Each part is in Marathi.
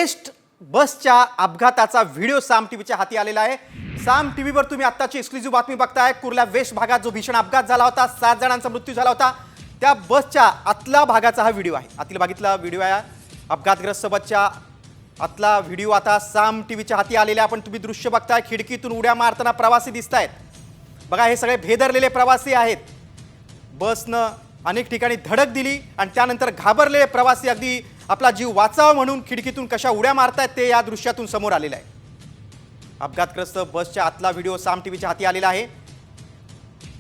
बेस्ट बसच्या अपघाताचा व्हिडिओ साम टीव्हीच्या हाती आलेला आहे। साम टीव्हीवर तुम्ही आत्ताची एक्सक्लुझिव्ह बातमी बघताय। कुर्ला वेस्ट भागात जो भीषण अपघात झाला होता, 7 जणांचा मृत्यू झाला होता, त्या बसच्या आतल्या भागाचा हा व्हिडिओ आहे। आतील भागातला व्हिडिओ आहे। अपघातग्रस्त बसच्या आतला व्हिडिओ आता साम टीव्हीच्या हाती आलेला आहे। आपण तुम्ही दृश्य बघताय, खिडकीतून उड्या मारताना प्रवासी दिसतायत। बघा, हे सगळे भेदरलेले प्रवासी आहेत। बसनं अनेक ठिकाणी धडक दिली आणि त्यानंतर घाबरलेले प्रवासी अगदी आपला जीव वाचावा म्हणून खिडकीतून कशा उड्या मारतायत ते या दृश्यातून समोर आलेलं आहे। अपघातग्रस्त बसच्या आतला व्हिडिओ साम टीव्हीच्या हाती आलेला आहे।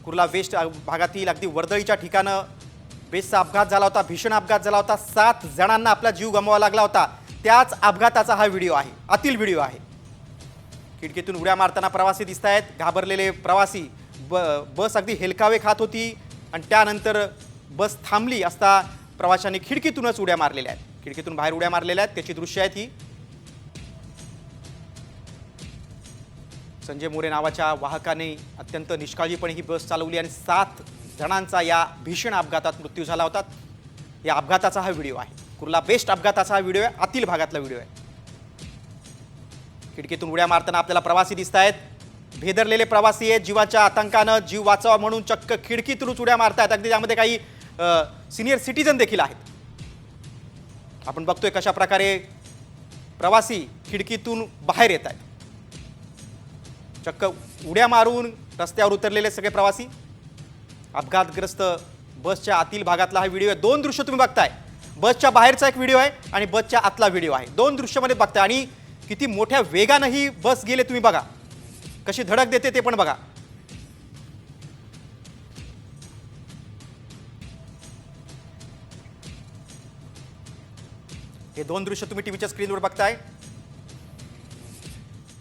कुर्ला वेस्ट भागातील अगदी वर्दळीच्या ठिकाणं बेसचा अपघात झाला होता, भीषण अपघात झाला होता। 7 जणांना आपला जीव गमवावा लागला होता। त्याच अपघाताचा हा व्हिडिओ आहे, आतील व्हिडिओ आहे। खिडकीतून उड्या मारताना प्रवासी दिसतायत, घाबरलेले प्रवासी। बस अगदी हेलकावे खात होती आणि त्यानंतर बस थांबली असता प्रवाशांनी खिडकीतूनच उड्या मारलेल्या आहेत। खिडकीतून बाहेर उड्या मारलेल्या आहेत, त्याची दृश्य आहेत ही। संजय मोरे नावाच्या वाहकाने अत्यंत निष्काळजीपणे ही बस चालवली आणि 7 जणांचा या भीषण अपघातात मृत्यू झाला होता। या अपघाताचा हा व्हिडिओ आहे। कुर्ला बेस्ट अपघाताचा हा व्हिडिओ आहे, आतील भागातला व्हिडिओ आहे। खिडकीतून उड्या मारताना आपल्याला प्रवासी दिसतायत, भेदरलेले प्रवासी आहेत। जीवाच्या आतंकानं जीव वाचावा म्हणून चक्क खिडकीतूनच उड्या मारतायत। अगदी त्यामध्ये काही सिनियर सिटीजन देखील आहेत। आपण बघतोय कशा प्रकारे प्रवासी खिडकीतून बाहेर येत आहेत, चक्क उड्या मारून रस्त्यावर उतरलेले सगळे प्रवासी। अपघातग्रस्त बसच्या आतील भागातला हा व्हिडिओ आहे। 2 दृश्य तुम्ही बघताय, बसच्या बाहेरचा एक व्हिडिओ आहे आणि बसच्या आतला व्हिडिओ आहे। 2 दृश्यामध्ये बघताय आणि किती मोठ्या वेगानं ही बस गेले तुम्ही बघा, कशी धडक देते ते पण बघा। हे 2 दृश्य तुम्ही टीव्हीच्या स्क्रीनवर बघताय।